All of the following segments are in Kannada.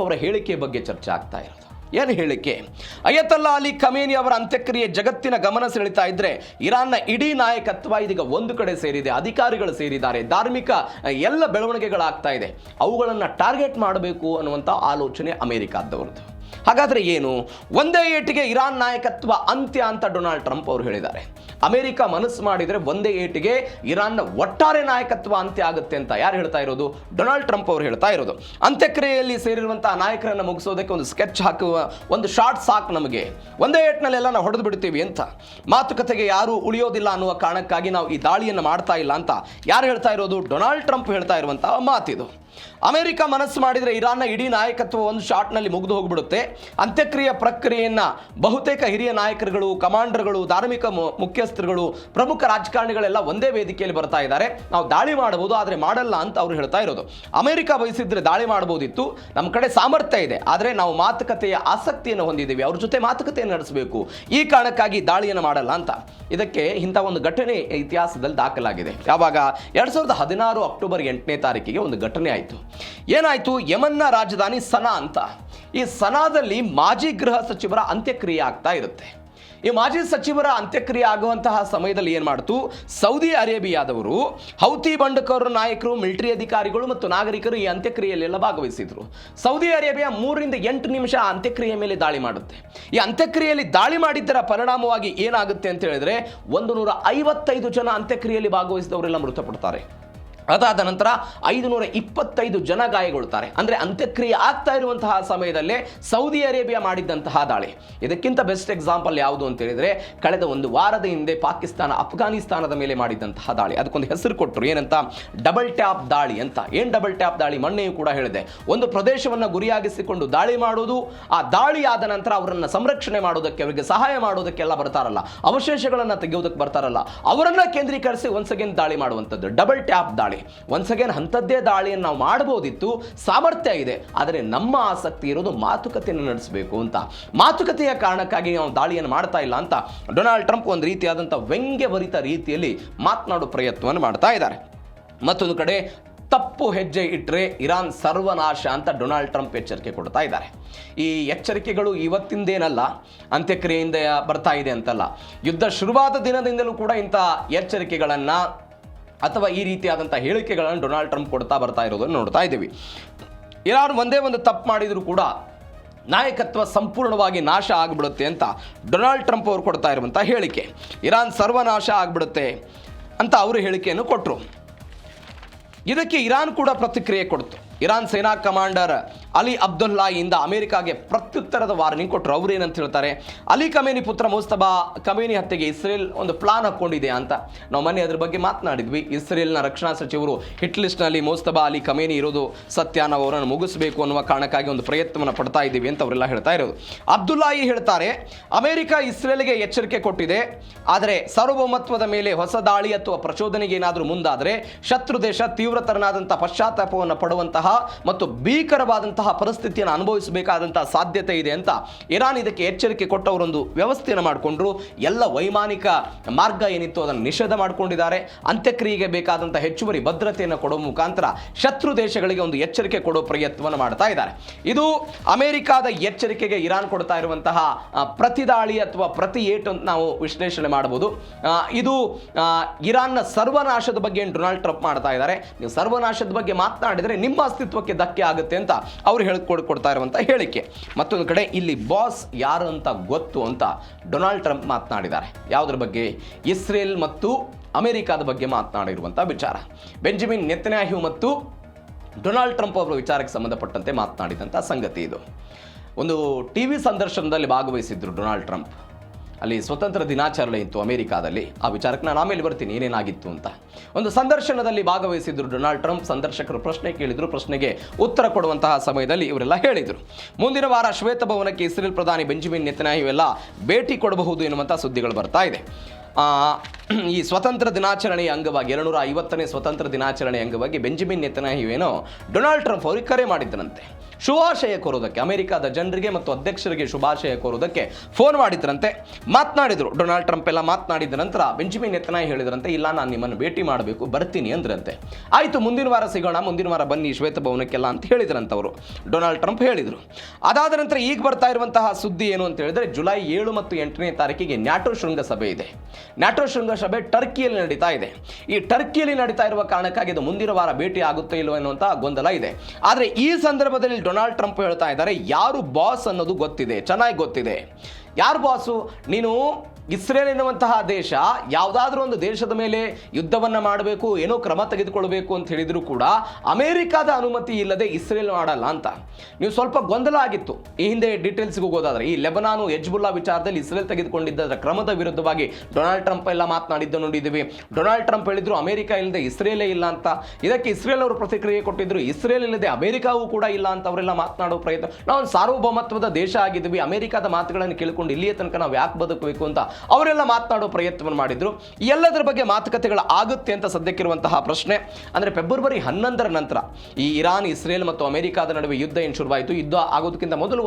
ಅವರ ಹೇಳಿಕೆ ಬಗ್ಗೆ ಚರ್ಚೆ ಆಗ್ತಾ ಇರೋದು. ಏನು ಹೇಳಿಕೆ? ಅಯತಲ್ಲಾ ಅಲಿ ಖಮೇನಿ ಅವರ ಅಂತ್ಯಕ್ರಿಯೆ ಜಗತ್ತಿನ ಗಮನ ಸೆಳೆತಾ ಇದ್ರೆ ಇರಾನ್ನ ಇಡೀ ನಾಯಕತ್ವ ಇದೀಗ ಒಂದು ಕಡೆ ಸೇರಿದೆ, ಅಧಿಕಾರಿಗಳು ಸೇರಿದ್ದಾರೆ, ಧಾರ್ಮಿಕ ಎಲ್ಲ ಬೆಳವಣಿಗೆಗಳಾಗ್ತಾ ಇದೆ. ಅವುಗಳನ್ನು ಟಾರ್ಗೆಟ್ ಮಾಡಬೇಕು ಅನ್ನುವಂಥ ಆಲೋಚನೆ ಅಮೆರಿಕಾದವ್ರದ್ದು. ಹಾಗಾದ್ರೆ ಏನು? ಒಂದೇ ಏಟಿಗೆ ಇರಾನ್ ನಾಯಕತ್ವ ಅಂತ್ಯ ಅಂತ ಡೊನಾಲ್ಡ್ ಟ್ರಂಪ್ ಅವರು ಹೇಳಿದ್ದಾರೆ. ಅಮೆರಿಕ ಮನಸ್ಸು ಮಾಡಿದರೆ ಒಂದೇ ಏಟಿಗೆ ಇರಾನ್ನ ಒಟ್ಟಾರೆ ನಾಯಕತ್ವ ಅಂತ್ಯ ಆಗುತ್ತೆ ಅಂತ ಯಾರು ಹೇಳ್ತಾ ಇರೋದು? ಡೊನಾಲ್ಡ್ ಟ್ರಂಪ್ ಅವರು ಹೇಳ್ತಾ ಇರೋದು. ಅಂತ್ಯಕ್ರಿಯೆಯಲ್ಲಿ ಸೇರಿರುವಂತಹ ನಾಯಕರನ್ನು ಮುಗಿಸೋದಕ್ಕೆ ಒಂದು ಸ್ಕೆಚ್ ಹಾಕುವ ಒಂದು ಶಾರ್ಟ್ ಸಾಕು, ನಮಗೆ ಒಂದೇ ಏಟ್ನಲ್ಲೆಲ್ಲ ನಾವು ಹೊಡೆದು ಬಿಡ್ತೀವಿ ಅಂತ, ಮಾತುಕತೆಗೆ ಯಾರು ಉಳಿಯೋದಿಲ್ಲ ಅನ್ನುವ ಕಾರಣಕ್ಕಾಗಿ ನಾವು ಈ ದಾಳಿಯನ್ನು ಮಾಡ್ತಾ ಇಲ್ಲ ಅಂತ ಯಾರು ಹೇಳ್ತಾ ಇರೋದು? ಡೊನಾಲ್ಡ್ ಟ್ರಂಪ್ ಹೇಳ್ತಾ ಇರುವಂತಹ ಮಾತಿದು. ಅಮೆರಿಕ ಮನಸ್ಸು ಮಾಡಿದರೆ ಇರಾನ್ನ ಇಡೀ ನಾಯಕತ್ವ ಒಂದು ಶಾಟ್ನಲ್ಲಿ ಮುಗಿದು ಹೋಗ್ಬಿಡುತ್ತೆ. ಅಂತ್ಯಕ್ರಿಯೆ ಪ್ರಕ್ರಿಯೆಯನ್ನ ಬಹುತೇಕ ಹಿರಿಯ ನಾಯಕರುಗಳು, ಕಮಾಂಡರ್ಗಳು, ಧಾರ್ಮಿಕ ಮುಖ್ಯಸ್ಥರುಗಳು, ಪ್ರಮುಖ ರಾಜಕಾರಣಿಗಳೆಲ್ಲ ಒಂದೇ ವೇದಿಕೆಯಲ್ಲಿ ಬರ್ತಾ ಇದ್ದಾರೆ. ನಾವು ದಾಳಿ ಮಾಡಬಹುದು, ಆದರೆ ಮಾಡಲ್ಲ ಅಂತ ಅವರು ಹೇಳ್ತಾ ಇರೋದು. ಅಮೆರಿಕ ಬಯಸಿದ್ರೆ ದಾಳಿ ಮಾಡಬಹುದಿತ್ತು, ನಮ್ಮ ಕಡೆ ಸಾಮರ್ಥ್ಯ ಇದೆ, ಆದರೆ ನಾವು ಮಾತುಕತೆಯ ಆಸಕ್ತಿಯನ್ನು ಹೊಂದಿದ್ದೀವಿ, ಅವ್ರ ಜೊತೆ ಮಾತುಕತೆಯನ್ನು ನಡೆಸಬೇಕು, ಈ ಕಾರಣಕ್ಕಾಗಿ ದಾಳಿಯನ್ನು ಮಾಡಲ್ಲ ಅಂತ. ಇದಕ್ಕೆ ಇಂಥ ಒಂದು ಘಟನೆ ಇತಿಹಾಸದಲ್ಲಿ ದಾಖಲಾಗಿದೆ. ಯಾವಾಗ? 2016 ಅಕ್ಟೋಬರ್ 8ನೇ ತಾರೀಕಿಗೆ ಒಂದು ಘಟನೆ ಆಯಿತು. ಏನಾಯ್ತು? ಯಮನ್ನ ರಾಜಧಾನಿ ಸನಾ ಅಂತ. ಈ ಸನಾದಲ್ಲಿ ಮಾಜಿ ಗೃಹ ಸಚಿವರ ಅಂತ್ಯಕ್ರಿಯೆ ಆಗ್ತಾ ಇರುತ್ತೆ. ಈ ಮಾಜಿ ಸಚಿವರ ಅಂತ್ಯಕ್ರಿಯೆ ಆಗುವಂತಹ ಸಮಯದಲ್ಲಿ ಏನು ಮಾಡ್ತು? ಸೌದಿ ಅರೇಬಿಯಾದವರು, ಹೌತಿ ಬಂಡುಕೋರ ನಾಯಕರು, ಮಿಲಿಟರಿ ಅಧಿಕಾರಿಗಳು ಮತ್ತು ನಾಗರಿಕರು ಈ ಅಂತ್ಯಕ್ರಿಯೆಯಲ್ಲೆಲ್ಲ ಭಾಗವಹಿಸಿದ್ರು. ಸೌದಿ ಅರೇಬಿಯಾ 3 ರಿಂದ 8 ನಿಮಿಷ ಅಂತ್ಯಕ್ರಿಯೆ ಮೇಲೆ ದಾಳಿ ಮಾಡುತ್ತೆ. ಈ ಅಂತ್ಯಕ್ರಿಯೆಯಲ್ಲಿ ದಾಳಿ ಮಾಡಿದ್ದರ ಪರಿಣಾಮವಾಗಿ ಏನಾಗುತ್ತೆ ಅಂತ ಹೇಳಿದ್ರೆ 155 ಜನ ಅಂತ್ಯಕ್ರಿಯೆಯಲ್ಲಿ ಭಾಗವಹಿಸಿದವರೆಲ್ಲ ಮೃತಪಡ್ತಾರೆ. ಅದಾದ ನಂತರ 525 ಜನ ಗಾಯಗೊಳ್ತಾರೆ. ಅಂದರೆ ಅಂತ್ಯಕ್ರಿಯೆ ಆಗ್ತಾ ಇರುವಂತಹ ಸಮಯದಲ್ಲೇ ಸೌದಿ ಅರೇಬಿಯಾ ಮಾಡಿದ್ದಂತಹ ದಾಳಿ. ಇದಕ್ಕಿಂತ ಬೆಸ್ಟ್ ಎಕ್ಸಾಂಪಲ್ ಯಾವುದು ಅಂತ ಹೇಳಿದ್ರೆ, ಕಳೆದ ಒಂದು ವಾರದ ಹಿಂದೆ ಪಾಕಿಸ್ತಾನ ಅಫ್ಘಾನಿಸ್ತಾನದ ಮೇಲೆ ಮಾಡಿದ್ದಂತಹ ದಾಳಿ. ಅದಕ್ಕೊಂದು ಹೆಸರು ಕೊಟ್ಟರು, ಏನಂತ? ಡಬಲ್ ಟ್ಯಾಪ್ ದಾಳಿ ಅಂತ. ಏನು ಡಬಲ್ ಟ್ಯಾಪ್ ದಾಳಿ? ಮೊನ್ನೆಯೂ ಕೂಡ ಹೇಳಿದೆ, ಒಂದು ಪ್ರದೇಶವನ್ನು ಗುರಿಯಾಗಿಸಿಕೊಂಡು ದಾಳಿ ಮಾಡೋದು, ಆ ದಾಳಿ ಆದ ನಂತರ ಅವರನ್ನು ಸಂರಕ್ಷಣೆ ಮಾಡೋದಕ್ಕೆ, ಅವರಿಗೆ ಸಹಾಯ ಮಾಡೋದಕ್ಕೆಲ್ಲ ಬರ್ತಾರಲ್ಲ, ಅವಶೇಷಗಳನ್ನು ತೆಗೆಯೋದಕ್ಕೆ ಬರ್ತಾರಲ್ಲ, ಅವರನ್ನ ಕೇಂದ್ರೀಕರಿಸಿ ಒನ್ಸ್ ಅಗೇನ್ ದಾಳಿ ಮಾಡುವಂಥದ್ದು ಡಬಲ್ ಟ್ಯಾಪ್ ದಾಳಿ. ಒನ್ಸ್ ಅಗೇನ್ ಅಂಥದ್ದೇ ದಾಳಿಯನ್ನು ನಾವು ಮಾಡಬಹುದಿತ್ತು, ಸಾಮರ್ಥ್ಯ ಇದೆ, ಆದರೆ ನಮ್ಮ ಆಸಕ್ತಿ ಇರೋದು ಮಾತುಕತೆಯನ್ನು ನಡೆಸಬೇಕು ಅಂತ. ಮಾತುಕತೆಯ ಕಾರಣಕ್ಕಾಗಿ ನಾವು ದಾಳಿಯನ್ನು ಮಾಡ್ತಾ ಇಲ್ಲ ಅಂತ ಡೊನಾಲ್ಡ್ ಟ್ರಂಪ್ ಒಂದು ರೀತಿಯಾದಂಥ ವ್ಯಂಗ್ಯಭರಿತ ರೀತಿಯಲ್ಲಿ ಮಾತನಾಡೋ ಪ್ರಯತ್ನವನ್ನು ಮಾಡ್ತಾ ಇದ್ದಾರೆ. ಮತ್ತೊಂದು ಕಡೆ ತಪ್ಪು ಹೆಜ್ಜೆ ಇಟ್ಟರೆ ಇರಾನ್ ಸರ್ವನಾಶ ಅಂತ ಡೊನಾಲ್ಡ್ ಟ್ರಂಪ್ ಎಚ್ಚರಿಕೆ ಕೊಡ್ತಾ ಇದ್ದಾರೆ. ಈ ಎಚ್ಚರಿಕೆಗಳು ಇವತ್ತಿಂದೇನಲ್ಲ, ಅಂತ್ಯಕ್ರಿಯೆಯಿಂದ ಬರ್ತಾ ಇದೆ ಅಂತಲ್ಲ, ಯುದ್ಧ ಶುರುವಾದ ದಿನದಿಂದಲೂ ಕೂಡ ಇಂಥ ಎಚ್ಚರಿಕೆಗಳನ್ನು ಅಥವಾ ಈ ರೀತಿಯಾದಂಥ ಹೇಳಿಕೆಗಳನ್ನು ಡೊನಾಲ್ಡ್ ಟ್ರಂಪ್ ಕೊಡ್ತಾ ಬರ್ತಾ ಇರೋದನ್ನು ನೋಡ್ತಾ ಇದ್ದೀವಿ. ಇರಾನ್ ಒಂದೇ ಒಂದು ತಪ್ಪು ಮಾಡಿದರೂ ಕೂಡ ನಾಯಕತ್ವ ಸಂಪೂರ್ಣವಾಗಿ ನಾಶ ಆಗಿಬಿಡುತ್ತೆ ಅಂತ ಡೊನಾಲ್ಡ್ ಟ್ರಂಪ್ ಅವರು ಕೊಡ್ತಾ ಇರುವಂಥ ಹೇಳಿಕೆ. ಇರಾನ್ ಸರ್ವನಾಶ ಆಗಿಬಿಡುತ್ತೆ ಅಂತ ಅವರು ಹೇಳಿಕೆಯನ್ನು ಕೊಟ್ಟರು. ಇದಕ್ಕೆ ಇರಾನ್ ಕೂಡ ಪ್ರತಿಕ್ರಿಯೆ ಕೊಡ್ತು. ಇರಾನ್ ಸೇನಾ ಕಮಾಂಡರ್ ಅಲಿ ಅಬ್ದುಲ್ಲಾಹಿಯಿಂದ ಅಮೆರಿಕಾಗೆ ಪ್ರತ್ಯುತ್ತರದ ವಾರ್ನಿಂಗ್ ಕೊಟ್ಟರು. ಅವರು ಏನಂತ ಹೇಳ್ತಾರೆ? ಅಲಿ ಖಮೇನಿ ಪುತ್ರ ಮುಸ್ತಫಾ ಖಮೇನಿ ಹತ್ಯೆಗೆ ಇಸ್ರೇಲ್ ಒಂದು ಪ್ಲಾನ್ ಹಾಕ್ಕೊಂಡಿದೆ ಅಂತ ನಾವು ಮೊನ್ನೆ ಅದ್ರ ಬಗ್ಗೆ ಮಾತನಾಡಿದ್ವಿ. ಇಸ್ರೇಲ್ನ ರಕ್ಷಣಾ ಸಚಿವರು ಹಿಟ್ ಲಿಸ್ಟ್ನಲ್ಲಿ ಮುಸ್ತಫಾ ಅಲಿ ಖಮೇನಿ ಇರೋದು ಸತ್ಯ, ನಾವು ಅವರನ್ನು ಮುಗಿಸಬೇಕು ಅನ್ನುವ ಕಾರಣಕ್ಕಾಗಿ ಒಂದು ಪ್ರಯತ್ನವನ್ನು ಪಡ್ತಾ ಇದ್ದೀವಿ ಅಂತ ಅವರೆಲ್ಲ ಹೇಳ್ತಾ ಇರೋದು. ಅಬ್ದುಲ್ಲಾಹಿ ಹೇಳ್ತಾರೆ, ಅಮೆರಿಕ ಇಸ್ರೇಲ್ಗೆ ಎಚ್ಚರಿಕೆ ಕೊಟ್ಟಿದೆ, ಆದರೆ ಸಾರ್ವಭೌಮತ್ವದ ಮೇಲೆ ಹೊಸ ದಾಳಿ ಅಥವಾ ಪ್ರಚೋದನೆಗೆ ಏನಾದರೂ ಮುಂದಾದರೆ ಶತ್ರು ದೇಶ ತೀವ್ರತರನಾದಂಥ ಪಶ್ಚಾತ್ತಾಪವನ್ನು ಪಡುವಂತಹ ಮತ್ತು ಭೀಕರವಾದಂತಹ ಪರಿಸ್ಥಿತಿಯನ್ನು ಅನುಭವಿಸಬೇಕಾದಂತಹ ಸಾಧ್ಯತೆ ಇದೆ ಅಂತ ಇರಾನ್ ಇದಕ್ಕೆ ಎಚ್ಚರಿಕೆ ಕೊಟ್ಟವರೊಂದು ವ್ಯವಸ್ಥೆಯನ್ನು ಮಾಡಿಕೊಂಡ್ರು. ಎಲ್ಲ ವೈಮಾನಿಕ ಮಾರ್ಗ ಏನಿತ್ತು ಅದನ್ನು ನಿಷೇಧ ಮಾಡಿಕೊಂಡಿದ್ದಾರೆ. ಅಂತ್ಯಕ್ರಿಯೆಗೆ ಬೇಕಾದಂತಹ ಹೆಚ್ಚುವರಿ ಭದ್ರತೆಯನ್ನು ಕೊಡುವ ಮುಖಾಂತರ ಶತ್ರು ದೇಶಗಳಿಗೆ ಒಂದು ಎಚ್ಚರಿಕೆ ಕೊಡುವ ಪ್ರಯತ್ನವನ್ನು ಮಾಡ್ತಾ ಇದ್ದಾರೆ. ಇದು ಅಮೆರಿಕಾದ ಎಚ್ಚರಿಕೆಗೆ ಇರಾನ್ ಕೊಡ್ತಾ ಇರುವಂತಹ ಪ್ರತಿದಾಳಿ ಅಥವಾ ಪ್ರತಿ ಏಟು ಅಂತ ನಾವು ವಿಶ್ಲೇಷಣೆ ಮಾಡಬಹುದು. ಇದು ಇರಾನ್ನ ಸರ್ವನಾಶದ ಬಗ್ಗೆ ಡೊನಾಲ್ಡ್ ಟ್ರಂಪ್ ಮಾಡ್ತಾ ಇದ್ದಾರೆ. ನೀವು ಸರ್ವನಾಶದ ಬಗ್ಗೆ ಮಾತನಾಡಿದರೆ ನಿಮ್ಮ ಅಸ್ತಿತ್ವಕ್ಕೆ ಧಕ್ಕೆ ಆಗುತ್ತೆ ಅಂತ ಅವರು ಕೊಡ್ತಾ ಇರುವಂತಹ ಹೇಳಿಕೆ. ಮತ್ತೊಂದು ಕಡೆ ಇಲ್ಲಿ ಬಾಸ್ ಯಾರು ಅಂತ ಗೊತ್ತು ಅಂತ ಡೊನಾಲ್ಡ್ ಟ್ರಂಪ್ ಮಾತನಾಡಿದ್ದಾರೆ. ಯಾವುದ್ರ ಬಗ್ಗೆ? ಇಸ್ರೇಲ್ ಮತ್ತು ಅಮೆರಿಕಾದ ಬಗ್ಗೆ ಮಾತನಾಡಿರುವಂತಹ ವಿಚಾರ. ಬೆಂಜಮಿನ್ ನೆತನ್ಯಾಹು ಮತ್ತು ಡೊನಾಲ್ಡ್ ಟ್ರಂಪ್ ಅವರ ವಿಚಾರಕ್ಕೆ ಸಂಬಂಧಪಟ್ಟಂತೆ ಮಾತನಾಡಿದಂಥ ಸಂಗತಿ ಇದು. ಒಂದು ಟಿವಿ ಸಂದರ್ಶನದಲ್ಲಿ ಭಾಗವಹಿಸಿದ್ರು ಡೊನಾಲ್ಡ್ ಟ್ರಂಪ್. ಅಲ್ಲಿ ಸ್ವತಂತ್ರ ದಿನಾಚರಣೆ ಇತ್ತು ಅಮೆರಿಕಾದಲ್ಲಿ. ಆ ವಿಚಾರಕ್ಕೆ ನಾನು ಆಮೇಲೆ ಬರ್ತೀನಿ ಏನೇನಾಗಿತ್ತು ಅಂತ. ಒಂದು ಸಂದರ್ಶನದಲ್ಲಿ ಭಾಗವಹಿಸಿದ್ರು ಡೊನಾಲ್ಡ್ ಟ್ರಂಪ್. ಸಂದರ್ಶಕರು ಪ್ರಶ್ನೆ ಕೇಳಿದ್ರು, ಪ್ರಶ್ನೆಗೆ ಉತ್ತರ ಕೊಡುವಂತಹ ಸಮಯದಲ್ಲಿ ಇವರೆಲ್ಲ ಹೇಳಿದರು, ಮುಂದಿನ ವಾರ ಶ್ವೇತಭವನಕ್ಕೆ ಇಸ್ರೇಲ್ ಪ್ರಧಾನಿ ಬೆಂಜಮಿನ್ ನೆತನ್ಯಾಹು ಎಲ್ಲ ಭೇಟಿ ಕೊಡಬಹುದು ಎನ್ನುವಂಥ ಸುದ್ದಿಗಳು ಬರ್ತಾ ಇದೆ. ಈ ಸ್ವತಂತ್ರ ದಿನಾಚರಣೆಯ ಅಂಗವಾಗಿ 250ನೇ ಸ್ವತಂತ್ರ ದಿನಾಚರಣೆಯ ಅಂಗವಾಗಿ ಬೆಂಜಮಿನ್ ನೆತನ್ಯಾಹು ಏನೋ ಡೊನಾಲ್ಡ್ ಟ್ರಂಪ್ ಅವರಿಗೆ ಕರೆ ಮಾಡಿದ್ದನಂತೆ. ಶುಭಾಶಯ ಕೋರೋದಕ್ಕೆ, ಅಮೆರಿಕದ ಜನರಿಗೆ ಮತ್ತು ಅಧ್ಯಕ್ಷರಿಗೆ ಶುಭಾಶಯ ಕೋರೋದಕ್ಕೆ ಫೋನ್ ಮಾಡಿದ್ರಂತೆ. ಮಾತನಾಡಿದ್ರು ಡೊನಾಲ್ಡ್ ಟ್ರಂಪ್ ಎಲ್ಲ ಮಾತನಾಡಿದ ನಂತರ ಬೆಂಜಮಿನ್ ನೆತನ್ಯಾಹು ಹೇಳಿದ್ರಂತೆ, ಇಲ್ಲ ನಾನು ನಿಮ್ಮನ್ನು ಭೇಟಿ ಮಾಡಬೇಕು, ಬರ್ತೀನಿ ಅಂದ್ರಂತೆ. ಆಯಿತು, ಮುಂದಿನ ವಾರ ಸಿಗೋಣ, ಮುಂದಿನ ವಾರ ಬನ್ನಿ ಶ್ವೇತಭವನಕ್ಕೆಲ್ಲ ಅಂತ ಹೇಳಿದ್ರಂತವರು, ಡೊನಾಲ್ಡ್ ಟ್ರಂಪ್ ಹೇಳಿದರು. ಅದಾದ ನಂತರ ಈಗ ಬರ್ತಾ ಇರುವಂತಹ ಸುದ್ದಿ ಏನು ಅಂತ ಹೇಳಿದ್ರೆ, ಜುಲೈ 7 ಮತ್ತು 8ನೇ ತಾರೀಕಿಗೆ ನ್ಯಾಟೋ ಶೃಂಗಸಭೆ ಇದೆ. ನ್ಯಾಟೋ ಶೃಂಗಸಭೆ ಟರ್ಕಿಯಲ್ಲಿ ನಡೀತಾ ಇದೆ. ಈ ಟರ್ಕಿಯಲ್ಲಿ ನಡೀತಾ ಇರುವ ಕಾರಣಕ್ಕಾಗಿ ಇದು ಮುಂದಿನ ವಾರ ಭೇಟಿ ಆಗುತ್ತೋ ಇಲ್ಲೋ ಎನ್ನುವಂತಹ ಗೊಂದಲ ಇದೆ. ಆದರೆ ಈ ಸಂದರ್ಭದಲ್ಲಿ ಡೊನಾಲ್ಡ್ ಟ್ರಂಪ್ ಹೇಳ್ತಾ ಇದ್ದಾರೆ, ಯಾರು ಬಾಸ್ ಅನ್ನೋದು ಗೊತ್ತಿದೆ, ಚೆನ್ನಾಗಿ ಗೊತ್ತಿದೆ. ಯಾರು ಬಾಸು? ನೀನು ಇಸ್ರೇಲ್ ಎನ್ನುವಂತಹ ದೇಶ ಯಾವುದಾದ್ರೂ ಒಂದು ದೇಶದ ಮೇಲೆ ಯುದ್ಧವನ್ನು ಮಾಡಬೇಕು, ಏನೋ ಕ್ರಮ ತೆಗೆದುಕೊಳ್ಬೇಕು ಅಂತ ಹೇಳಿದ್ರು ಕೂಡ ಅಮೆರಿಕದ ಅನುಮತಿ ಇಲ್ಲದೆ ಇಸ್ರೇಲ್ ಮಾಡಲ್ಲ ಅಂತ ನೀವು ಸ್ವಲ್ಪ ಗೊಂದಲ ಆಗಿತ್ತು. ಈ ಹಿಂದೆ ಡೀಟೇಲ್ಸ್ಗೆ ಹೋಗೋದಾದ್ರೆ, ಈ ಲೆಬನಾನು ಹೆಜ್ಬುಲ್ಲಾ ವಿಚಾರದಲ್ಲಿ ಇಸ್ರೇಲ್ ತೆಗೆದುಕೊಂಡಿದ್ದ ಕ್ರಮದ ವಿರುದ್ಧವಾಗಿ ಡೊನಾಲ್ಡ್ ಟ್ರಂಪ್ ಎಲ್ಲ ಮಾತನಾಡಿದ್ದು ನೋಡಿದ್ದೀವಿ. ಡೊನಾಲ್ಡ್ ಟ್ರಂಪ್ ಹೇಳಿದ್ರು ಅಮೆರಿಕ ಇಲ್ಲದೆ ಇಸ್ರೇಲೇ ಇಲ್ಲ ಅಂತ. ಇದಕ್ಕೆ ಇಸ್ರೇಲ್ ಅವರು ಪ್ರತಿಕ್ರಿಯೆ ಕೊಟ್ಟಿದ್ರು, ಇಸ್ರೇಲ್ ಇಲ್ಲದೆ ಅಮೆರಿಕಾವೂ ಕೂಡ ಇಲ್ಲ ಅಂತ ಅವರೆಲ್ಲ ಮಾತನಾಡೋ ಪ್ರಯತ್ನ. ನಾವು ಒಂದು ಸಾರ್ವಭೌಮತ್ವದ ದೇಶ ಆಗಿದ್ವಿ, ಅಮೆರಿಕದ ಮಾತುಗಳನ್ನು ಕೇಳಿಕೊಂಡು ಇಲ್ಲಿಯ ತನಕ ನಾವು ಯಾಕೆ ಬದುಕಬೇಕು ಅಂತ ಅವರೆಲ್ಲ ಮಾತನಾಡೋ ಪ್ರಯತ್ನವನ್ನು ಮಾಡಿದ್ರು. ಎಲ್ಲದರ ಬಗ್ಗೆ ಮಾತುಕತೆಗಳು ಆಗುತ್ತೆ ಅಂತ ಸದ್ಯಕ್ಕಿರುವಂತಹ ಪ್ರಶ್ನೆ. ಅಂದರೆ ಫೆಬ್ರವರಿ 11ರ ನಂತರ ಈ ಇರಾನ್, ಇಸ್ರೇಲ್ ಮತ್ತು ಅಮೆರಿಕದ ನಡುವೆ ಯುದ್ಧ ಏನು ಶುರುವಾಯಿತು, ಯುದ್ಧ ಆಗೋದಕ್ಕಿಂತ ಮೊದಲು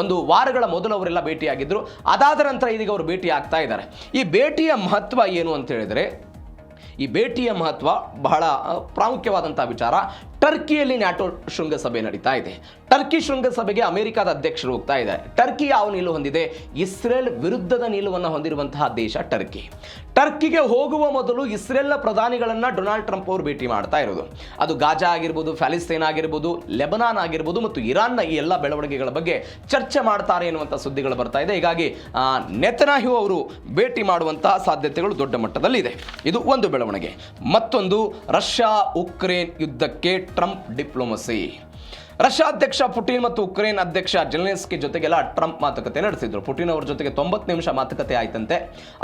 ಒಂದು ವಾರಗಳ ಮೊದಲು ಅವರೆಲ್ಲ ಭೇಟಿಯಾಗಿದ್ರು. ಅದಾದ ನಂತರ ಇದೀಗ ಅವರು ಭೇಟಿ ಆಗ್ತಾ ಇದ್ದಾರೆ. ಈ ಭೇಟಿಯ ಮಹತ್ವ ಏನು ಅಂತ ಹೇಳಿದ್ರೆ, ಈ ಭೇಟಿಯ ಮಹತ್ವ ಬಹಳ ಪ್ರಾಮುಖ್ಯವಾದಂತಹ ವಿಚಾರ. ಟರ್ಕಿಯಲ್ಲಿ ನ್ಯಾಟೋ ಶೃಂಗಸಭೆ ನಡೀತಾ ಇದೆ. ಟರ್ಕಿ ಶೃಂಗಸಭೆಗೆ ಅಮೆರಿಕದ ಅಧ್ಯಕ್ಷರು ಹೋಗ್ತಾ ಇದ್ದಾರೆ. ಟರ್ಕಿ ಯಾವ ನಿಲುವು ಹೊಂದಿದೆ? ಇಸ್ರೇಲ್ ವಿರುದ್ಧದ ನಿಲುವನ್ನು ಹೊಂದಿರುವಂತಹ ದೇಶ ಟರ್ಕಿ. ಟರ್ಕಿಗೆ ಹೋಗುವ ಮೊದಲು ಇಸ್ರೇಲ್ನ ಪ್ರಧಾನಿಗಳನ್ನ ಡೊನಾಲ್ಡ್ ಟ್ರಂಪ್ ಅವರು ಭೇಟಿ ಮಾಡ್ತಾ ಇರೋದು. ಅದು ಗಾಜಾ ಆಗಿರ್ಬೋದು, ಪ್ಯಾಲೆಸ್ತೈನ್ ಆಗಿರ್ಬೋದು, ಲೆಬನಾನ್ ಆಗಿರ್ಬೋದು ಮತ್ತು ಇರಾನ್ನ ಈ ಎಲ್ಲ ಬೆಳವಣಿಗೆಗಳ ಬಗ್ಗೆ ಚರ್ಚೆ ಮಾಡ್ತಾರೆ ಎನ್ನುವಂಥ ಸುದ್ದಿಗಳು ಬರ್ತಾ ಇದೆ. ಹೀಗಾಗಿ ನೆತನ್ಯಾಹು ಅವರು ಭೇಟಿ ಮಾಡುವಂತಹ ಸಾಧ್ಯತೆಗಳು ದೊಡ್ಡ ಮಟ್ಟದಲ್ಲಿದೆ. ಇದು ಒಂದು ಬೆಳವಣಿಗೆ. ಮತ್ತೊಂದು, ರಷ್ಯಾ ಉಕ್ರೇನ್ ಯುದ್ಧಕ್ಕೆ ಟ್ರಂಪ್ ಡಿಪ್ಲೊಮಸಿ. ರಷ್ಯಾ ಅಧ್ಯಕ್ಷ ಪುಟಿನ್ ಮತ್ತು ಉಕ್ರೇನ್ ಅಧ್ಯಕ್ಷ ಜೆಲೆನ್ಸ್ಕಿ ಜೊತೆಗೆಲ್ಲ ಟ್ರಂಪ್ ಮಾತುಕತೆ ನಡೆಸಿದ್ರು. ಪುಟಿನ್ ಅವರ ಜೊತೆಗೆ 90 ನಿಮಿಷ ಮಾತುಕತೆ ಆಯ್ತಂತೆ.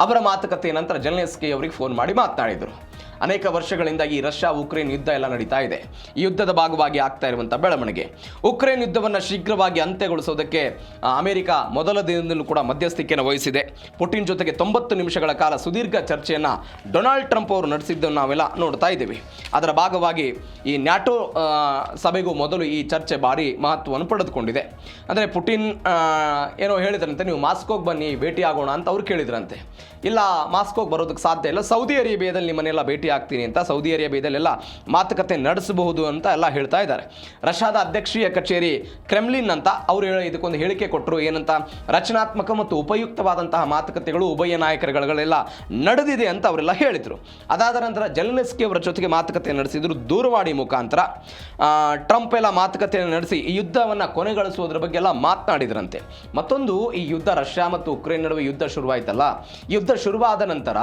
ಅವರ ಮಾತುಕತೆಯ ನಂತರ ಜೆಲೆನ್ಸ್ಕಿ ಅವರಿಗೆ ಫೋನ್ ಮಾಡಿ ಮಾತನಾಡಿದರು. ಅನೇಕ ವರ್ಷಗಳಿಂದ ಈ ರಷ್ಯಾ ಉಕ್ರೇನ್ ಯುದ್ಧ ಎಲ್ಲ ನಡೀತಾ ಇದೆ. ಈ ಯುದ್ಧದ ಭಾಗವಾಗಿ ಆಗ್ತಾ ಇರುವಂತಹ ಬೆಳವಣಿಗೆ, ಉಕ್ರೇನ್ ಯುದ್ಧವನ್ನು ಶೀಘ್ರವಾಗಿ ಅಂತ್ಯಗೊಳಿಸೋದಕ್ಕೆ ಅಮೆರಿಕ ಮೊದಲ ದಿನದಲ್ಲೂ ಕೂಡ ಮಧ್ಯಸ್ಥಿಕೆಯನ್ನು ವಹಿಸಿದೆ. ಪುಟಿನ್ ಜೊತೆಗೆ 90 ನಿಮಿಷಗಳ ಕಾಲ ಸುದೀರ್ಘ ಚರ್ಚೆಯನ್ನು ಡೊನಾಲ್ಡ್ ಟ್ರಂಪ್ ಅವರು ನಡೆಸಿದ್ದನ್ನು ನಾವೆಲ್ಲ ನೋಡ್ತಾ ಇದ್ದೀವಿ. ಅದರ ಭಾಗವಾಗಿ ಈ ನ್ಯಾಟೋ ಸಭೆಗೂ ಮೊದಲು ಈ ಚರ್ಚೆ ಭಾರಿ ಮಹತ್ವವನ್ನು ಪಡೆದುಕೊಂಡಿದೆ. ಅಂದರೆ ಪುಟಿನ್ ಏನೋ ಹೇಳಿದ್ರಂತೆ, ನೀವು ಮಾಸ್ಕೋಗೆ ಬನ್ನಿ ಭೇಟಿ ಆಗೋಣ ಅಂತ ಅವ್ರು ಕೇಳಿದ್ರಂತೆ. ಇಲ್ಲ, ಮಾಸ್ಕೋಗೆ ಬರೋದಕ್ಕೆ ಸಾಧ್ಯ ಇಲ್ಲ, ಸೌದಿ ಅರೇಬಿಯಾದಲ್ಲಿ ನಿಮ್ಮನ್ನೆಲ್ಲ ಭೇಟಿ ಆಗ್ತೀನಿ ಅಂತ, ಸೌದಿ ಅರೇಬಿಯಾದಲ್ಲೆಲ್ಲ ಮಾತುಕತೆ ನಡೆಸಬಹುದು ಅಂತ ಎಲ್ಲ ಹೇಳ್ತಾ ಇದ್ದಾರೆ. ರಷ್ಯಾದ ಅಧ್ಯಕ್ಷೀಯ ಕಚೇರಿ ಕ್ರೆಮ್ಲಿನ್ ಅಂತ ಅವರು ಇದಕ್ಕೊಂದು ಹೇಳಿಕೆ ಕೊಟ್ಟರು. ಏನಂತ? ರಚನಾತ್ಮಕ ಮತ್ತು ಉಪಯುಕ್ತವಾದಂತಹ ಮಾತುಕತೆಗಳು ಉಭಯ ನಾಯಕರುಗಳೆಲ್ಲ ನಡೆದಿದೆ ಅಂತ ಅವರೆಲ್ಲ ಹೇಳಿದರು. ಅದಾದ ನಂತರ ಜೆಲೆನ್ಸ್ಕಿ ಅವರ ಜೊತೆಗೆ ಮಾತುಕತೆ ನಡೆಸಿದ್ರು ದೂರವಾಣಿ ಮುಖಾಂತರ. ಟ್ರಂಪ್ ಎಲ್ಲ ಮಾತುಕತೆಯನ್ನು ನಡೆಸಿ ಈ ಯುದ್ಧವನ್ನು ಕೊನೆಗೊಳಿಸುವುದರ ಬಗ್ಗೆ ಎಲ್ಲ ಮಾತನಾಡಿದ್ರಂತೆ. ಮತ್ತೊಂದು, ಈ ಯುದ್ಧ ರಷ್ಯಾ ಮತ್ತು ಉಕ್ರೇನ್ ನಡುವೆ ಯುದ್ಧ ಶುರುವಾಯ್ತಲ್ಲ, ಯುದ್ಧ ಶುರುವಾದ ನಂತರ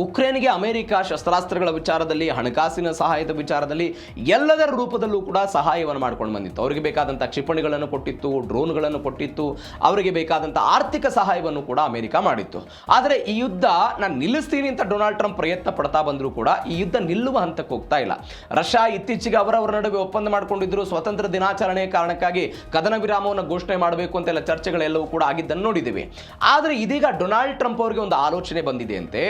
ಉಕ್ರೇನ್ಗೆ ಅಮೆರಿಕ ಶಸ್ತ್ರಾಸ್ತ್ರಗಳ ವಿಚಾರದಲ್ಲಿ, ಹಣಕಾಸಿನ ಸಹಾಯದ ವಿಚಾರದಲ್ಲಿ ಎಲ್ಲದರ ರೂಪದಲ್ಲೂ ಕೂಡ ಸಹಾಯವನ್ನು ಮಾಡ್ಕೊಂಡು ಬಂದಿತ್ತು. ಅವರಿಗೆ ಬೇಕಾದಂಥ ಕ್ಷಿಪಣಿಗಳನ್ನು ಕೊಟ್ಟಿತ್ತು, ಡ್ರೋನ್ಗಳನ್ನು ಕೊಟ್ಟಿತ್ತು, ಅವರಿಗೆ ಬೇಕಾದಂಥ ಆರ್ಥಿಕ ಸಹಾಯವನ್ನು ಕೂಡ ಅಮೆರಿಕ ಮಾಡಿತ್ತು. ಆದರೆ ಈ ಯುದ್ಧ ನಾನು ನಿಲ್ಲಿಸ್ತೀನಿ ಅಂತ ಡೊನಾಲ್ಡ್ ಟ್ರಂಪ್ ಪ್ರಯತ್ನ ಪಡ್ತಾ ಬಂದರೂ ಕೂಡ ಈ ಯುದ್ಧ ನಿಲ್ಲುವ ಹಂತಕ್ಕೆ ಹೋಗ್ತಾ ಇಲ್ಲ. ರಷ್ಯಾ ಇತ್ತೀಚೆಗೆ ಅವರವರ ನಡುವೆ ಒಪ್ಪಂದ ಮಾಡಿಕೊಂಡಿದ್ರು. ಸ್ವಾತಂತ್ರ್ಯ ದಿನಾಚರಣೆಯ ಕಾರಣಕ್ಕಾಗಿ ಕದನ ವಿರಾಮವನ್ನು ಘೋಷಣೆ ಮಾಡಬೇಕು ಅಂತೆಲ್ಲ ಚರ್ಚೆಗಳೆಲ್ಲವೂ ಕೂಡ ಆಗಿದ್ದನ್ನು ನೋಡಿದ್ದೀವಿ. ಆದರೆ ಇದೀಗ ಡೊನಾಲ್ಡ್ ಟ್ರಂಪ್ ಅವರಿಗೆ ಒಂದು ಆಲೋಚನೆ ಬಂದಿದೆ ಅಂತೆ.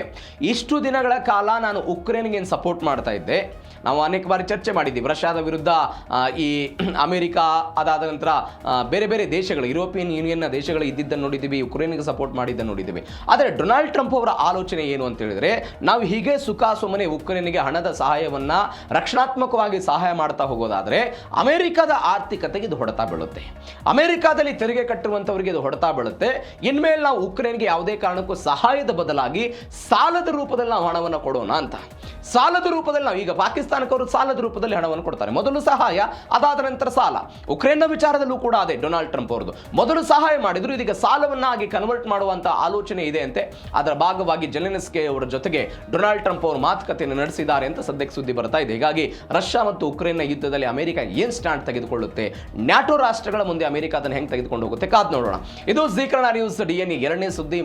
ಇಷ್ಟು ದಿನಗಳ ಕಾಲ ನಾನು ಉಕ್ರೇನ್ಗೆ ಏನು ಸಪೋರ್ಟ್ ಮಾಡ್ತಾ ಇದ್ದೆ, ನಾವು ಅನೇಕ ಬಾರಿ ಚರ್ಚೆ ಮಾಡಿದ್ದೀವಿ. ರಷ್ಯಾದ ವಿರುದ್ಧ ಈ ಅಮೆರಿಕ, ಅದಾದ ನಂತರ ಬೇರೆ ಬೇರೆ ದೇಶಗಳು, ಯುರೋಪಿಯನ್ ಯೂನಿಯನ್ನ ದೇಶಗಳು ಇದ್ದಿದ್ದನ್ನು ನೋಡಿದ್ದೀವಿ, ಉಕ್ರೇನ್ಗೆ ಸಪೋರ್ಟ್ ಮಾಡಿದ್ದನ್ನು ನೋಡಿದ್ದೀವಿ. ಆದರೆ ಡೊನಾಲ್ಡ್ ಟ್ರಂಪ್ ಅವರ ಆಲೋಚನೆ ಏನು ಅಂತ ಹೇಳಿದ್ರೆ, ನಾವು ಹೀಗೆ ಸುಖ ಸುಮ್ಮನೆ ಉಕ್ರೇನ್ಗೆ ಹಣದ ಸಹಾಯವನ್ನು, ರಕ್ಷಣಾತ್ಮಕವಾಗಿ ಸಹಾಯ ಮಾಡ್ತಾ ಹೋಗೋದಾದರೆ ಅಮೆರಿಕದ ಆರ್ಥಿಕತೆಗೆ ಇದು ಹೊಡೆತ ಬೀಳುತ್ತೆ, ಅಮೆರಿಕಾದಲ್ಲಿ ತೆರಿಗೆ ಕಟ್ಟುವಂಥವರಿಗೆ ಇದು ಹೊಡೆತ ಬೀಳುತ್ತೆ. ಇನ್ಮೇಲೆ ನಾವು ಉಕ್ರೇನ್ಗೆ ಯಾವುದೇ ಕಾರಣಕ್ಕೂ ಸಹಾಯದ ಬದಲಾಗಿ ಸಾಲದ ರೂಪದಲ್ಲಿ ನಾವು ಹಣವನ್ನು ಕೊಡೋಣ ಅಂತ. ಸಾಲದ ರೂಪದಲ್ಲಿ ನಾವು ಈಗ ಪಾಕಿಸ್ತಾನಕ್ಕೆ ಅವರು ಸಾಲದ ರೂಪದಲ್ಲಿ ಹಣವನ್ನು ಕೊಡ್ತಾರೆ. ಮೊದಲು ಸಹಾಯ, ಅದಾದ ನಂತರ ಸಾಲ. ಉಕ್ರೇನ್ನ ವಿಚಾರದಲ್ಲೂ ಕೂಡ ಅದೇ ಡೊನಾಲ್ಡ್ ಟ್ರಂಪ್ ಅವರದು. ಮೊದಲು ಸಹಾಯ ಮಾಡಿದ್ರು, ಇದೀಗ ಸಾಲವನ್ನಾಗಿ ಕನ್ವರ್ಟ್ ಮಾಡುವಂತ ಆಲೋಚನೆ ಇದೆ ಅಂತೆ. ಅದರ ಭಾಗವಾಗಿ ಜೆಲೆನ್ಸ್ಕಿ ಅವರ ಜೊತೆಗೆ ಡೊನಾಲ್ಡ್ ಟ್ರಂಪ್ ಅವರು ಮಾತುಕತೆಯನ್ನು ನಡೆಸಿದ್ದಾರೆ ಅಂತ ಸದ್ಯಕ್ಕೆ ಸುದ್ದಿ ಬರ್ತಾ ಇದೆ. ಹೀಗಾಗಿ ರಷ್ಯಾ ಮತ್ತು ಉಕ್ರೇನ್ನ ಯುದ್ಧದಲ್ಲಿ ಅಮೆರಿಕ ಏನ್ ಸ್ಟ್ಯಾಂಡ್ ತೆಗೆದುಕೊಳ್ಳುತ್ತೆ, ನ್ಯಾಟೋ ರಾಷ್ಟ್ರಗಳ ಮುಂದೆ ಅಮೆರಿಕ ಅದನ್ನು ಹೆಂಗೆ ತೆಗೆದುಕೊಂಡು ಹೋಗುತ್ತೆ, ಕಾದ್ ನೋಡೋಣ. ಇದು ಜೀ ಕನ್ನಡ ನ್ಯೂಸ್ DN 2ನೇ ಸುದ್ದಿ.